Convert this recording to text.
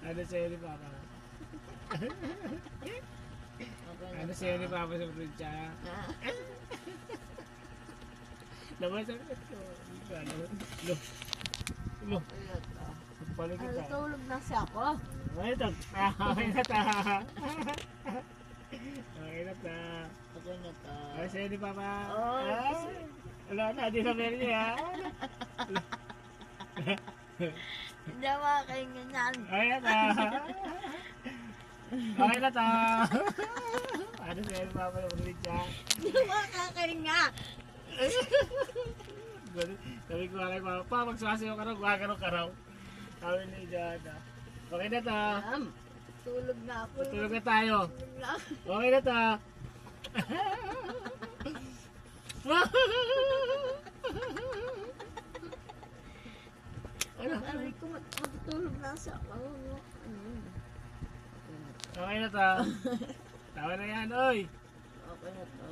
Ano sa'yo ni Papa? Ano sa'yo ni Papa sa probinsya? Naman sa ito. Lo. Balik kita. Tulog na siya ako. Okay na ta. Okay na ta. Okay na ta. Okay na to. Ano sa'yo ni Papa? Oh, Wala na, di sa meron niya. hindi ako makahinga niyan. Okay na ta. Okay na ta. Ano sa'yo ni Papa sa probinsya? Hindi ako makakahinga. Sabi ko kay Papa, pa magsasayaw ka raw, gagano ka raw. Sabi ni Jada. Okay na ta. Tulog na ako. Tulog na tayo. Tulog na. Okay na ta. Aray ko, matutulog na siya ako. Okay na ta. Tawa na yan, oy. Okay na to.